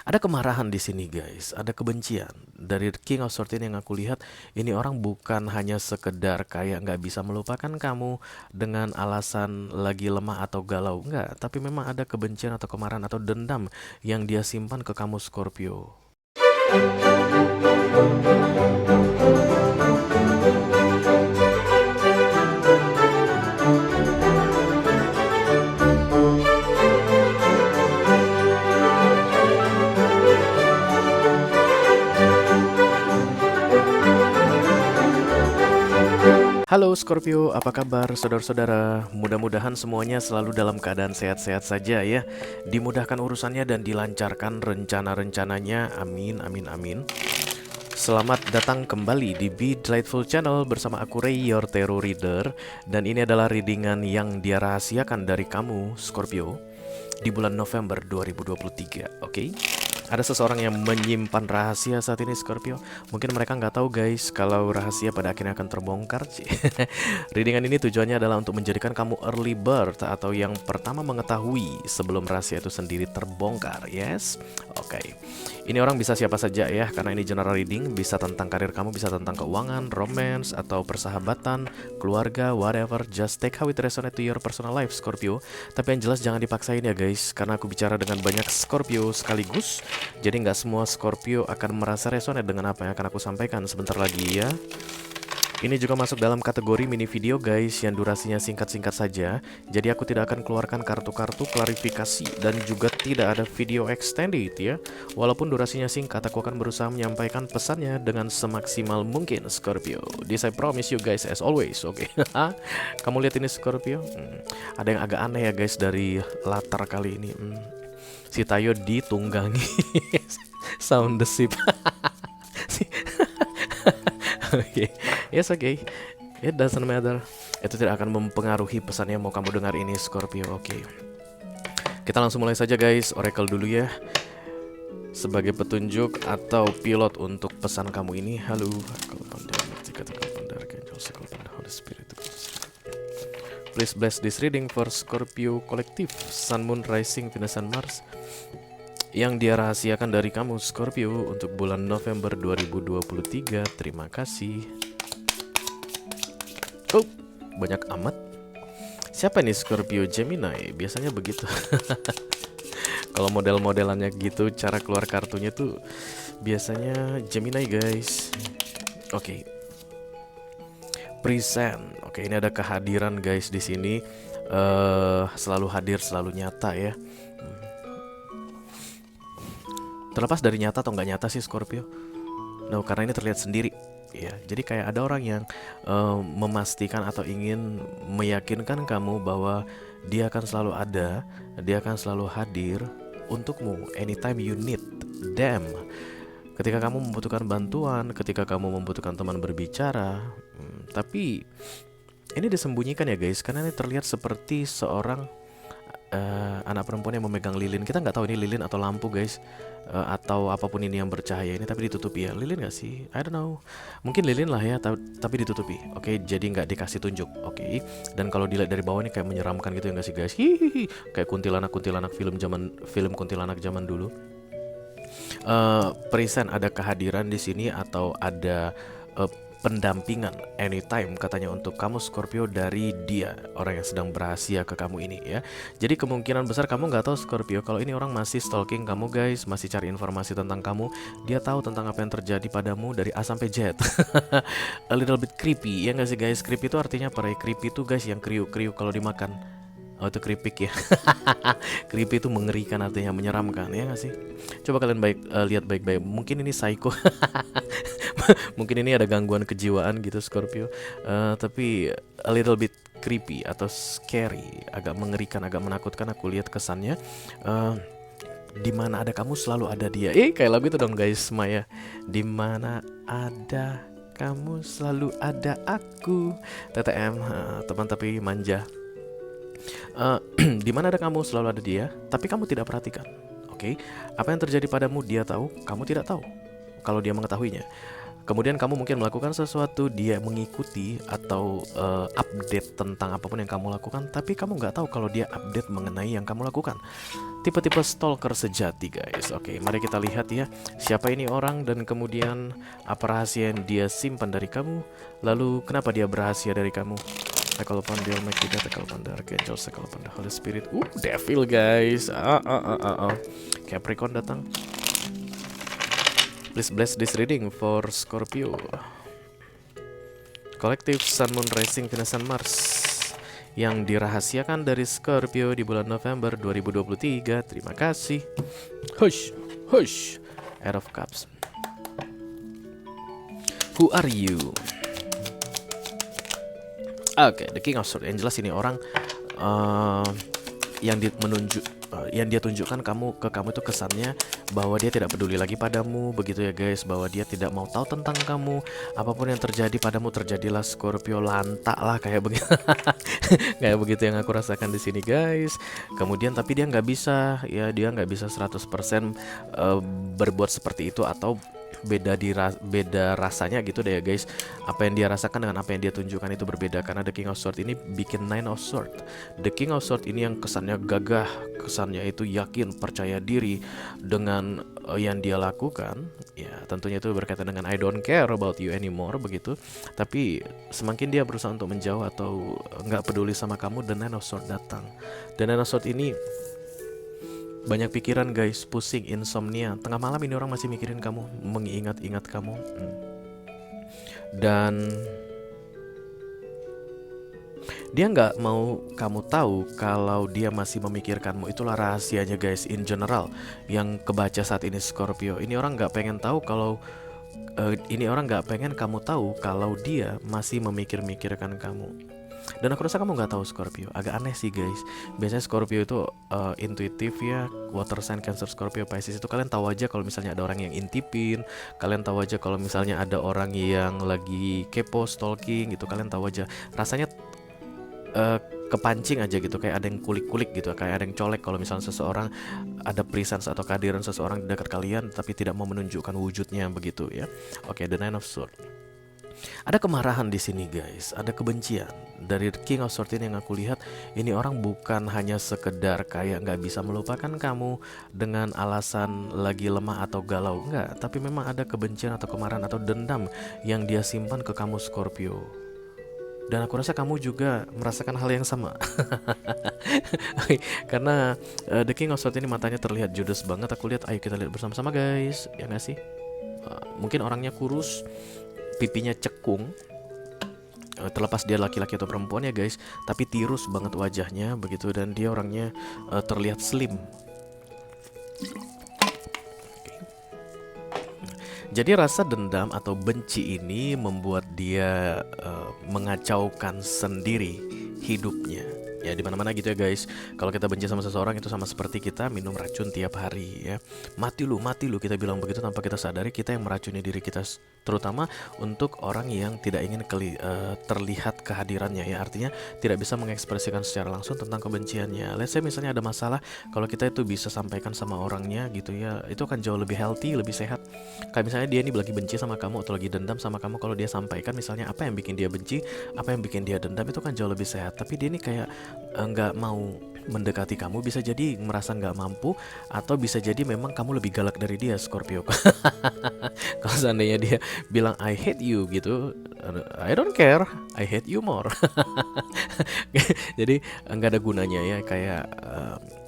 Ada kemarahan di sini guys, ada kebencian. Dari King of Swords ini yang aku lihat, ini orang bukan hanya sekedar kayak nggak bisa melupakan kamu dengan alasan lagi lemah atau galau, enggak. Tapi memang ada kebencian atau kemarahan atau dendam yang dia simpan ke kamu Scorpio. Halo Scorpio, apa kabar saudara-saudara? Mudah-mudahan semuanya selalu dalam keadaan sehat-sehat saja ya. Dimudahkan urusannya dan dilancarkan rencana-rencananya. Amin, amin, amin. Selamat datang kembali di Be Delightful Channel bersama aku Ray, your tarot reader. Dan ini adalah readingan yang dia rahasiakan dari kamu, Scorpio, di bulan November 2023, oke? Ada seseorang yang menyimpan rahasia saat ini Scorpio. Mungkin mereka nggak tahu guys kalau rahasia pada akhirnya akan terbongkar sih. Readingan ini tujuannya adalah untuk menjadikan kamu early bird atau yang pertama mengetahui sebelum rahasia itu sendiri terbongkar. Yes? Oke. Ini orang bisa siapa saja ya, karena ini general reading. Bisa tentang karir kamu, bisa tentang keuangan, romance, atau persahabatan, keluarga, whatever. Just take how it resonate to your personal life Scorpio. Tapi yang jelas jangan dipaksain ya guys, karena aku bicara dengan banyak Scorpio sekaligus. Jadi nggak semua Scorpio akan merasa resonate dengan apa yang akan aku sampaikan sebentar lagi ya. Ini juga masuk dalam kategori mini video guys, yang durasinya singkat-singkat saja. Jadi aku tidak akan keluarkan kartu-kartu klarifikasi dan juga tidak ada video extended ya. Walaupun durasinya singkat, aku akan berusaha menyampaikan pesannya dengan semaksimal mungkin Scorpio. This I promise you guys as always, oke? Kamu lihat ini Scorpio? Ada yang agak aneh ya guys dari latar kali ini. Si Tayo ditunggangi sound the ship. Oke, yes oke. It doesn't matter. Itu tidak akan mempengaruhi pesan yang mau kamu dengar ini Scorpio. Oke. Kita langsung mulai saja guys. Oracle dulu ya. Sebagai petunjuk atau pilot untuk pesan kamu ini. Halo. Please bless this reading for Scorpio Collective, Sun, Moon, Rising, Venus, and Mars, yang dia rahasiakan dari kamu Scorpio untuk bulan November 2023. Terima kasih. Oh, banyak amat. Siapa nih Scorpio? Gemini. Biasanya begitu. Kalau model-modelannya gitu, cara keluar kartunya tuh biasanya Gemini guys. Oke. Present. Oke, ini ada kehadiran guys di sini. Selalu hadir, selalu nyata ya. Terlepas dari nyata atau nggak nyata sih Scorpio. Nah, karena ini terlihat sendiri. Ya, jadi kayak ada orang yang memastikan atau ingin meyakinkan kamu bahwa dia akan selalu ada, dia akan selalu hadir untukmu anytime you need them. Ketika kamu membutuhkan bantuan, ketika kamu membutuhkan teman berbicara. Tapi ini disembunyikan ya guys, karena ini terlihat seperti seorang anak perempuan yang memegang lilin. Kita nggak tahu ini lilin atau lampu guys, atau apapun ini yang bercahaya ini, tapi ditutupi ya. Lilin nggak sih? I don't know. Mungkin lilin lah ya, tapi ditutupi. Oke, jadi nggak dikasih tunjuk. Oke. Dan kalau dilihat dari bawah ini kayak menyeramkan gitu ya nggak sih guys? Hihihi. Kayak kuntilanak film kuntilanak zaman dulu. Present, ada kehadiran di sini atau ada pendampingan anytime katanya untuk kamu Scorpio dari dia, orang yang sedang berhasil ke kamu ini ya. Jadi kemungkinan besar kamu nggak tahu Scorpio kalau ini orang masih stalking kamu guys, masih cari informasi tentang kamu. Dia tahu tentang apa yang terjadi padamu dari A sampai Z. A little bit creepy ya nggak sih guys? Creepy itu artinya apa? Creepy itu guys yang kriuk-kriuk kalau dimakan. Oh itu keripik ya. Creepy itu mengerikan, artinya menyeramkan ya nggak sih? Coba kalian lihat baik-baik. Mungkin ini psycho. Mungkin ini ada gangguan kejiwaan gitu Scorpio. Tapi a little bit creepy atau scary, agak mengerikan, agak menakutkan. Aku lihat kesannya. Di mana ada kamu selalu ada dia. Kayak lagu itu dong guys, Maya. Di mana ada kamu selalu ada aku. TTM, teman tapi manja. Di mana ada kamu selalu ada dia, tapi kamu tidak perhatikan. Oke, apa yang terjadi padamu dia tahu, kamu tidak tahu. Kalau dia mengetahuinya, Kemudian kamu mungkin melakukan sesuatu, dia mengikuti atau update tentang apapun yang kamu lakukan, tapi kamu nggak tahu kalau dia update mengenai yang kamu lakukan. Tipe-tipe stalker sejati, guys. Oke, mari kita lihat ya, siapa ini orang dan kemudian apa rahasia yang dia simpan dari kamu, lalu kenapa dia berhasil dari kamu. I call upon the Almighty God, I call upon the Archangel, I call upon the Holy Spirit. Devil, guys. Capricorn datang. Please bless this reading for Scorpio. Collective Sun, Moon, Rising, Venus, and Mars yang dirahasiakan dari Scorpio di bulan November 2023. Terima kasih. Hush, hush. Air of Cups. Who are you? Oke, The King of Swords. Yang jelas ini orang yang dia tunjukkan ke kamu itu kesannya bahwa dia tidak peduli lagi padamu, begitu ya guys, bahwa dia tidak mau tahu tentang kamu. Apapun yang terjadi padamu terjadilah, Scorpio, lantak lah kayak begitu. Kayak begitu yang aku rasakan di sini, guys. Kemudian tapi dia nggak bisa 100% berbuat seperti itu, atau beda rasanya gitu deh ya guys. Apa yang dia rasakan dengan apa yang dia tunjukkan itu berbeda, karena The King of Swords ini bikin Nine of Swords. The King of Swords ini yang kesannya gagah, kesannya itu yakin, percaya diri dengan yang dia lakukan. Ya tentunya itu berkaitan dengan I don't care about you anymore begitu. Tapi semakin dia berusaha untuk menjauh atau nggak peduli sama kamu, The Nine of Swords datang. The Nine of Swords ini banyak pikiran, guys, pusing, insomnia. Tengah malam ini orang masih mikirin kamu, mengingat-ingat kamu. Dan dia nggak mau kamu tahu kalau dia masih memikirkanmu. Itulah rahasianya, guys, in general yang kebaca saat ini, Scorpio. Ini orang nggak pengen tahu kalau kamu tahu kalau dia masih memikirkan kamu. Dan aku rasa kamu nggak tahu, Scorpio. Agak aneh sih, guys. Biasanya Scorpio itu intuitif ya. Water sign, Cancer, Scorpio, Pisces itu kalian tahu aja kalau misalnya ada orang yang intipin. Kalian tahu aja kalau misalnya ada orang yang lagi kepo, stalking gitu. Kalian tahu aja. Rasanya kepancing aja gitu, kayak ada yang kulik-kulik gitu, kayak ada yang colek kalau misalnya seseorang ada presence atau kehadiran seseorang di dekat kalian tapi tidak mau menunjukkan wujudnya begitu ya. Oke, The Nine of Swords. Ada kemarahan di sini, guys. Ada kebencian dari King of Swords ini yang aku lihat. Ini orang bukan hanya sekedar kayak nggak bisa melupakan kamu dengan alasan lagi lemah atau galau, enggak. Tapi memang ada kebencian atau kemarahan atau dendam yang dia simpan ke kamu, Scorpio. Dan aku rasa kamu juga merasakan hal yang sama. Karena The King of Swords ini matanya terlihat judes banget. Aku lihat, ayo kita lihat bersama-sama, guys. Ya nggak sih? Mungkin orangnya kurus, pipinya cekung, terlepas dia laki-laki atau perempuan ya guys, tapi tirus banget wajahnya begitu, dan dia orangnya terlihat slim. Jadi rasa dendam atau benci ini membuat dia mengacaukan sendiri hidupnya. Ya di mana-mana gitu ya guys. Kalau kita benci sama seseorang itu sama seperti kita minum racun tiap hari ya. Mati lu kita bilang begitu tanpa kita sadari kita yang meracuni diri kita, terutama untuk orang yang tidak ingin terlihat kehadirannya ya. Artinya tidak bisa mengekspresikan secara langsung tentang kebenciannya. Let's say misalnya ada masalah, kalau kita itu bisa sampaikan sama orangnya gitu ya, itu akan jauh lebih healthy, lebih sehat. Kayak misalnya dia ini lagi benci sama kamu atau lagi dendam sama kamu, kalau dia sampaikan misalnya apa yang bikin dia benci, apa yang bikin dia dendam, itu kan jauh lebih sehat. Tapi dia ini kayak nggak mau mendekati kamu, bisa jadi merasa nggak mampu, atau bisa jadi memang kamu lebih galak dari dia, Scorpio. Kalau seandainya dia bilang I hate you gitu, I don't care, I hate you more. Jadi nggak ada gunanya ya kayak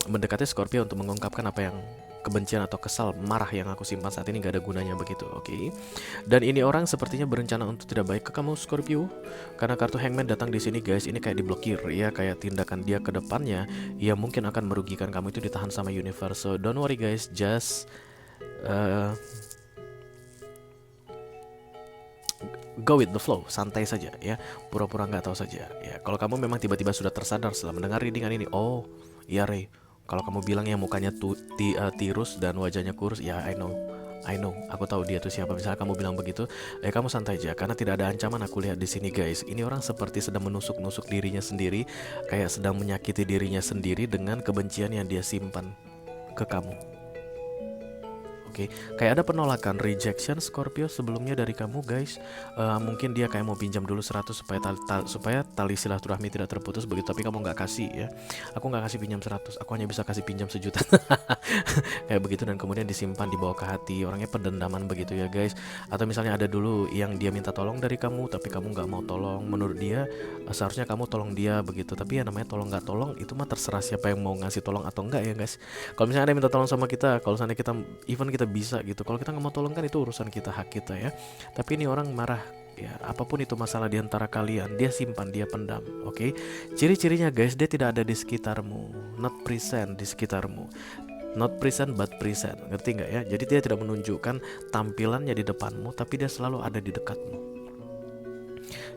mendekati Scorpio untuk mengungkapkan apa yang kebencian atau kesal, marah yang aku simpan saat ini, gak ada gunanya begitu, oke? Dan ini orang sepertinya berencana untuk tidak baik ke kamu, Scorpio, karena kartu Hangman datang di sini, guys. Ini kayak diblokir ya, kayak tindakan dia ke depannya ya mungkin akan merugikan kamu, itu ditahan sama universe. So don't worry guys, just go with the flow, santai saja ya, pura-pura nggak tahu saja ya. Kalau kamu memang tiba-tiba sudah tersadar setelah mendengar readingan ini, oh iya Ray, kalau kamu bilang ya mukanya tirus dan wajahnya kurus, ya I know, aku tahu dia tuh siapa. Misalnya kamu bilang begitu, kamu santai aja karena tidak ada ancaman. Aku lihat di sini guys, ini orang seperti sedang menusuk-nusuk dirinya sendiri, kayak sedang menyakiti dirinya sendiri dengan kebencian yang dia simpan ke kamu. Oke, kayak ada penolakan, rejection Scorpio sebelumnya dari kamu guys. Mungkin dia kayak mau pinjam dulu 100 supaya tali silaturahmi tidak terputus begitu, tapi kamu nggak kasih ya. Aku nggak kasih pinjam 100, aku hanya bisa kasih pinjam 1 juta. Kayak begitu, dan kemudian disimpan, dibawa ke hati. Orangnya pendendaman begitu ya guys. Atau misalnya ada dulu yang dia minta tolong dari kamu, tapi kamu nggak mau tolong. Menurut dia seharusnya kamu tolong dia begitu. Tapi ya namanya tolong nggak tolong itu mah terserah siapa yang mau ngasih tolong atau enggak ya guys. Kalau misalnya ada yang minta tolong sama kita, kalau misalnya kita even kita bisa gitu, kalau kita nggak mau tolong kan itu urusan kita, hak kita ya. Tapi ini orang marah ya, apapun itu masalah di antara kalian, dia simpan, dia pendam. Oke, ciri-cirinya guys, dia tidak ada di sekitarmu, not present di sekitarmu. Not present but present, ngerti nggak ya? Jadi dia tidak menunjukkan tampilannya di depanmu, tapi dia selalu ada di dekatmu.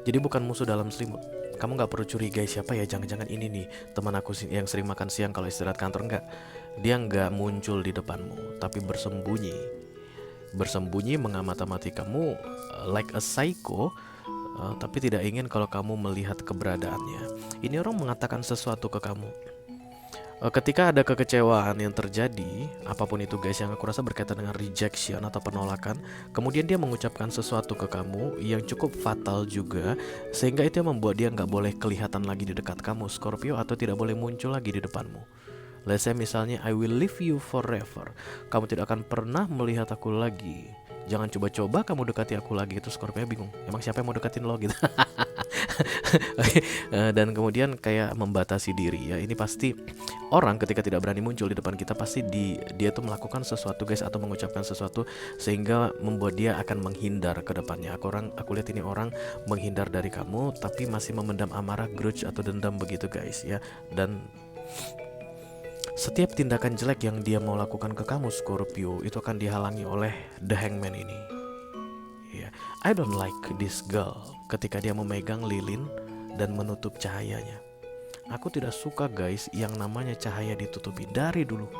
Jadi bukan musuh dalam selimut. Kamu nggak perlu curiga siapa ya, jangan-jangan ini nih teman aku yang sering makan siang kalau istirahat kantor. Enggak, dia nggak muncul di depanmu, tapi bersembunyi mengamati kamu, like a psycho, tapi tidak ingin kalau kamu melihat keberadaannya. Ini orang mengatakan sesuatu ke kamu. Ketika ada kekecewaan yang terjadi, apapun itu guys, yang aku rasa berkaitan dengan rejection atau penolakan, kemudian dia mengucapkan sesuatu ke kamu yang cukup fatal juga, sehingga itu yang membuat dia nggak boleh kelihatan lagi di dekat kamu Scorpio, atau tidak boleh muncul lagi di depanmu. Let's say misalnya, I will leave you forever. Kamu tidak akan pernah melihat aku lagi. Jangan coba-coba kamu dekati aku lagi. Itu Scorpio bingung, emang siapa yang mau dekatin lo gitu. Dan kemudian kayak membatasi diri ya. Ini pasti orang ketika tidak berani muncul di depan kita, pasti dia tuh melakukan sesuatu guys, atau mengucapkan sesuatu sehingga membuat dia akan menghindar ke depannya. Aku lihat ini orang menghindar dari kamu, tapi masih memendam amarah, grudge atau dendam begitu guys ya. Dan setiap tindakan jelek yang dia mau lakukan ke kamu Scorpio, itu akan dihalangi oleh The Hangman ini. Yeah. I don't like this girl ketika dia memegang lilin dan menutup cahayanya. Aku tidak suka guys yang namanya cahaya ditutupi dari dulu.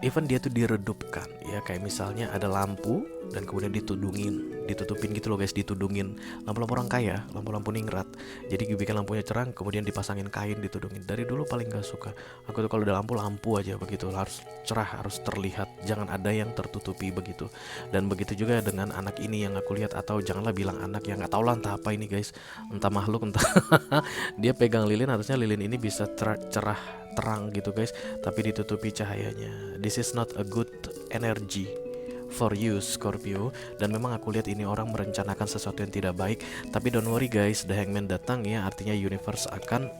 Even dia tuh diredupkan ya, kayak misalnya ada lampu dan kemudian ditutupin gitu loh guys, ditudungin. Lampu-lampu orang kaya, lampu-lampu ningrat. Jadi bikin lampunya cerang, kemudian dipasangin kain, ditudungin. Dari dulu paling gak suka. Aku tuh kalau ada lampu aja begitu, harus cerah, harus terlihat, jangan ada yang tertutupi begitu. Dan begitu juga dengan anak ini yang aku lihat, atau janganlah bilang anak, ya nggak tahu lah entah apa ini guys, entah makhluk entah. Dia pegang lilin, harusnya lilin ini bisa cerah terang gitu guys, tapi ditutupi cahayanya. This is not a good energy for you Scorpio. Dan memang aku lihat ini orang merencanakan sesuatu yang tidak baik. Tapi don't worry guys, The Hangman datang ya, artinya universe akan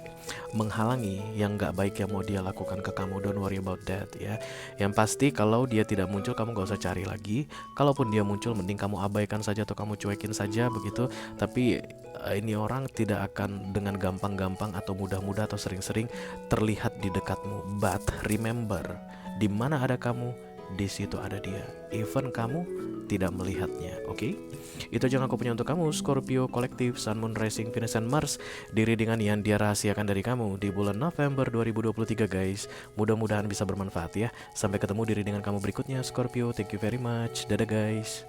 menghalangi yang gak baik yang mau dia lakukan ke kamu. Don't worry about that ya. Yang pasti kalau dia tidak muncul, kamu gak usah cari lagi. Kalaupun dia muncul, mending kamu abaikan saja atau kamu cuekin saja begitu. Tapi ini orang tidak akan dengan gampang-gampang atau mudah-mudah atau sering-sering terlihat di dekatmu. But remember, di mana ada kamu, di situ ada dia. Even kamu tidak melihatnya. Oke? Itu aja yang aku punya untuk kamu Scorpio kolektif Sun, Moon, Rising, Venus, dan Mars di readingan yang dia rahasiakan dari kamu di bulan November 2023 guys. Mudah-mudahan bisa bermanfaat ya. Sampai ketemu di readingan kamu berikutnya Scorpio. Thank you very much. Dadah guys.